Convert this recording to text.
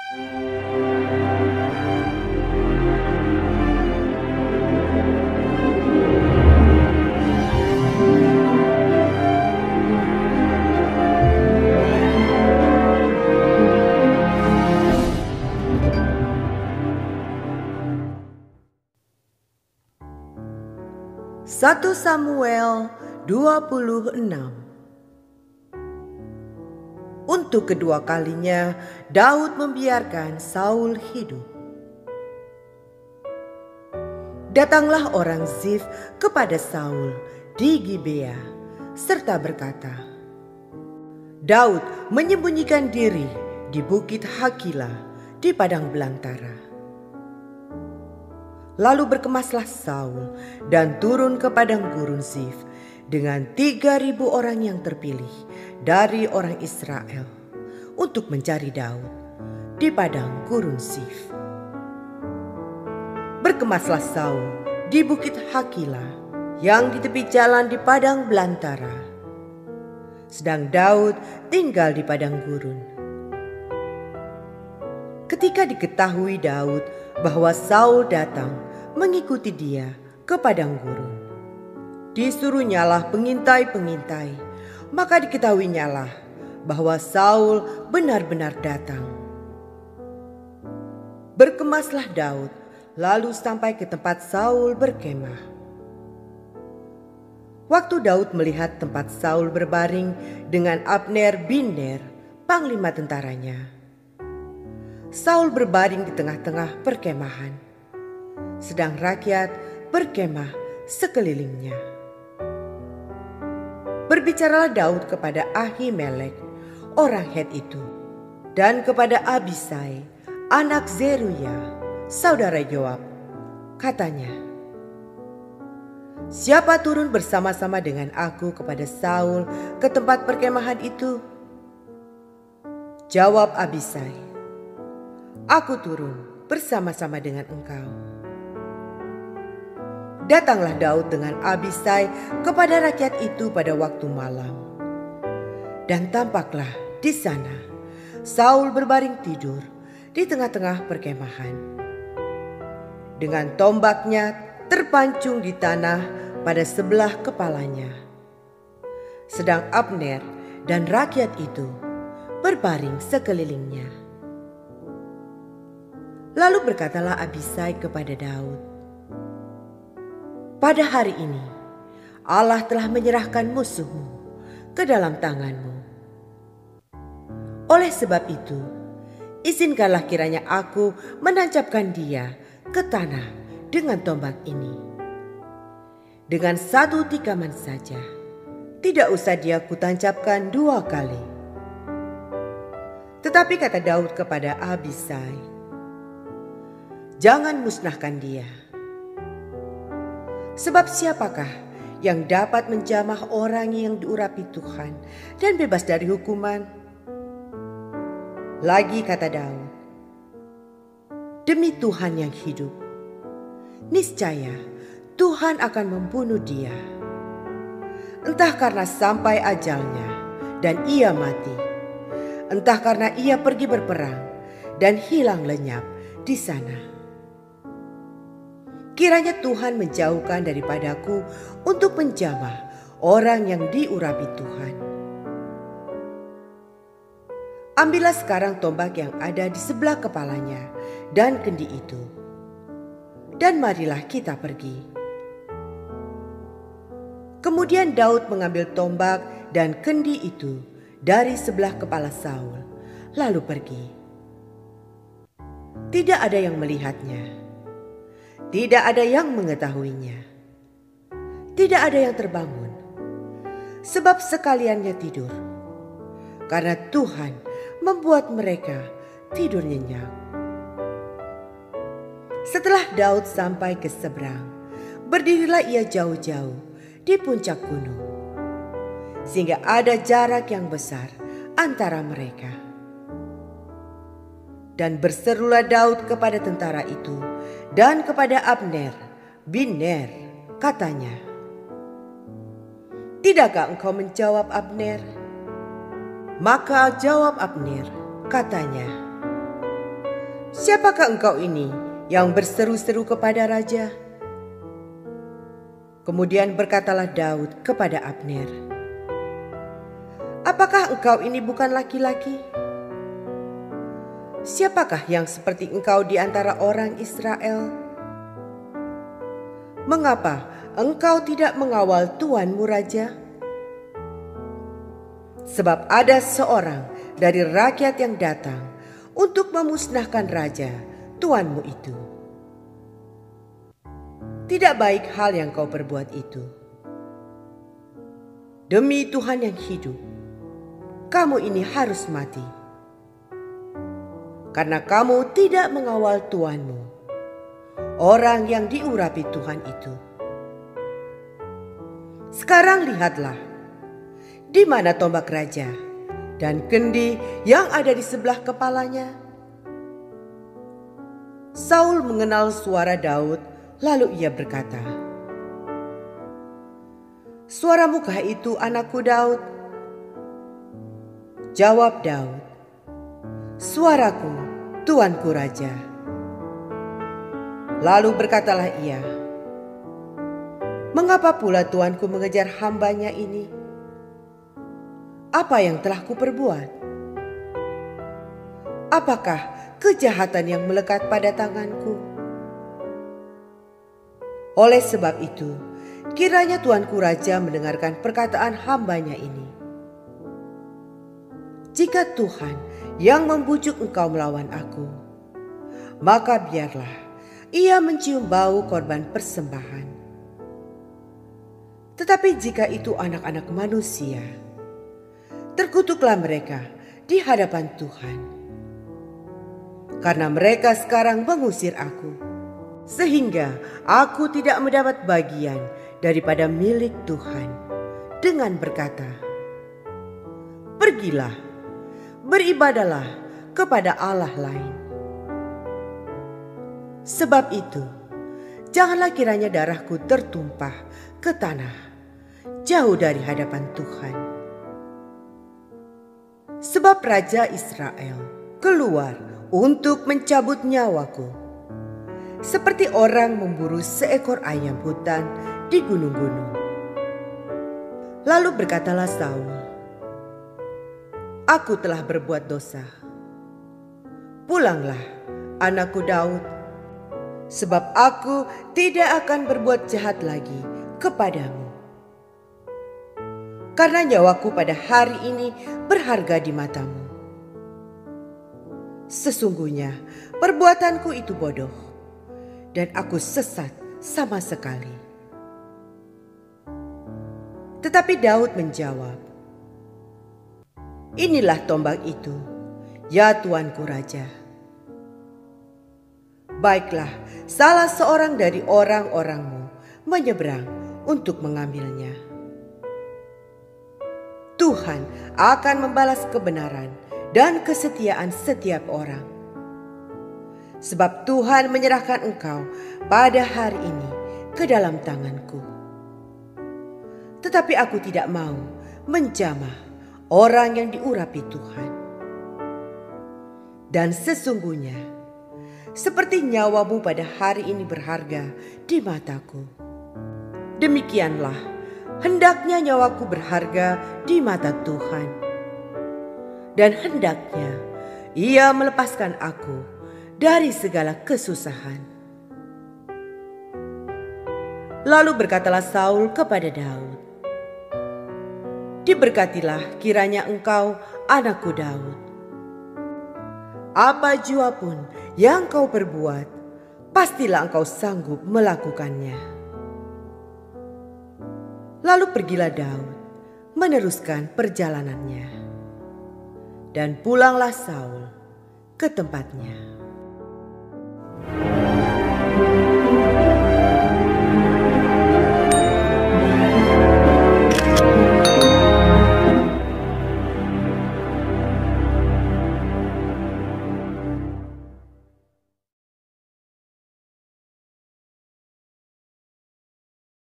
1 Samuel 26. Untuk kedua kalinya Daud membiarkan Saul hidup. Datanglah orang Zif kepada Saul di Gibea serta berkata, Daud menyembunyikan diri di bukit Hakila di padang belantara. Lalu berkemaslah Saul dan turun ke padang gurun Zif dengan 3.000 orang yang terpilih dari orang Israel untuk mencari Daud di padang gurun Zif. Berkemaslah Saul di bukit Hakila yang di tepi jalan di padang belantara, sedang Daud tinggal di padang gurun. Ketika diketahui Daud bahwa Saul datang mengikuti dia ke padang gurun, disuruhnyalah pengintai-pengintai, maka diketahuinyalah bahwa Saul benar-benar datang. Berkemaslah Daud lalu sampai ke tempat Saul berkemah. Waktu Daud melihat tempat Saul berbaring dengan Abner bin Ner, panglima tentaranya, Saul berbaring di tengah-tengah perkemahan, sedang rakyat berkemah sekelilingnya. Berbicaralah Daud kepada Ahimelek, orang Het itu, dan kepada Abisai, anak Zeruya, saudara Yoab. Katanya, siapa turun bersama-sama dengan aku kepada Saul ke tempat perkemahan itu? Jawab Abisai, aku turun bersama-sama dengan engkau. Datanglah Daud dengan Abisai kepada rakyat itu pada waktu malam. Dan tampaklah di sana Saul berbaring tidur di tengah-tengah perkemahan, dengan tombaknya terpancung di tanah pada sebelah kepalanya. Sedang Abner dan rakyat itu berbaring sekelilingnya. Lalu berkatalah Abisai kepada Daud, pada hari ini Allah telah menyerahkan musuhmu ke dalam tanganmu. Oleh sebab itu, izinkanlah kiranya aku menancapkan dia ke tanah dengan tombak ini. Dengan satu tikaman saja, tidak usah dia kutancapkan 2 kali. Tetapi kata Daud kepada Abisai, jangan musnahkan dia. Sebab siapakah yang dapat menjamah orang yang diurapi Tuhan dan bebas dari hukuman? Lagi kata Daud, demi Tuhan yang hidup, niscaya Tuhan akan membunuh dia. Entah karena sampai ajalnya dan ia mati, entah karena ia pergi berperang dan hilang lenyap di sana. Kiranya Tuhan menjauhkan daripadaku untuk menjamah orang yang diurapi Tuhan. Ambillah sekarang tombak yang ada di sebelah kepalanya dan kendi itu, dan marilah kita pergi. Kemudian Daud mengambil tombak dan kendi itu dari sebelah kepala Saul, lalu pergi. Tidak ada yang melihatnya. Tidak ada yang mengetahuinya. Tidak ada yang terbangun, sebab sekaliannya tidur, karena Tuhan membuat mereka tidur nyenyak. Setelah Daud sampai ke seberang, berdirilah ia jauh-jauh di puncak gunung, sehingga ada jarak yang besar antara mereka. Dan berserulah Daud kepada tentara itu dan kepada Abner bin Ner, katanya, tidakkah engkau menjawab Abner? Maka jawab Abner, katanya, "Siapakah engkau ini yang berseru-seru kepada raja?" Kemudian berkatalah Daud kepada Abner, "Apakah engkau ini bukan laki-laki? Siapakah yang seperti engkau di antara orang Israel? Mengapa engkau tidak mengawal tuanmu raja? Sebab ada seorang dari rakyat yang datang untuk memusnahkan raja, tuanmu itu. Tidak baik hal yang kau perbuat itu. Demi Tuhan yang hidup, kamu ini harus mati. Karena kamu tidak mengawal tuanmu, orang yang diurapi Tuhan itu. Sekarang lihatlah, di mana tombak raja dan kendi yang ada di sebelah kepalanya?" Saul mengenal suara Daud, lalu ia berkata, "Suaramukah itu, anakku Daud?" Jawab Daud, "Suaraku, tuanku raja." Lalu berkatalah ia, "Mengapa pula tuanku mengejar hambanya ini? Apa yang telah kuperbuat? Apakah kejahatan yang melekat pada tanganku? Oleh sebab itu, kiranya tuanku raja mendengarkan perkataan hambanya ini. Jika Tuhan yang membujuk engkau melawan aku, maka biarlah ia mencium bau korban persembahan. Tetapi jika itu anak-anak manusia, terkutuklah mereka di hadapan Tuhan. Karena mereka sekarang mengusir aku, sehingga aku tidak mendapat bagian daripada milik Tuhan, dengan berkata, 'Pergilah, beribadahlah kepada Allah lain.' Sebab itu, janganlah kiranya darahku tertumpah ke tanah, jauh dari hadapan Tuhan. Sebab Raja Israel keluar untuk mencabut nyawaku, seperti orang memburu seekor ayam hutan di gunung-gunung." Lalu berkatalah Saul, "Aku telah berbuat dosa. Pulanglah, anakku Daud, sebab aku tidak akan berbuat jahat lagi kepadamu. Karena nyawaku pada hari ini berharga di matamu. Sesungguhnya perbuatanku itu bodoh, dan aku sesat sama sekali." Tetapi Daud menjawab, "Inilah tombak itu, ya tuanku raja. Baiklah, salah seorang dari orang-orangmu menyeberang untuk mengambilnya. Tuhan akan membalas kebenaran dan kesetiaan setiap orang. Sebab Tuhan menyerahkan engkau pada hari ini ke dalam tanganku. Tetapi aku tidak mau menjamah orang yang diurapi Tuhan. Dan sesungguhnya, seperti nyawamu pada hari ini berharga di mataku, demikianlah hendaknya nyawaku berharga di mata Tuhan. Dan hendaknya ia melepaskan aku dari segala kesusahan." Lalu berkatalah Saul kepada Daud, "Diberkatilah kiranya engkau, anakku Daud. Apa jua pun yang kau perbuat, pastilah engkau sanggup melakukannya." Lalu pergilah Daud meneruskan perjalanannya, dan pulanglah Saul ke tempatnya.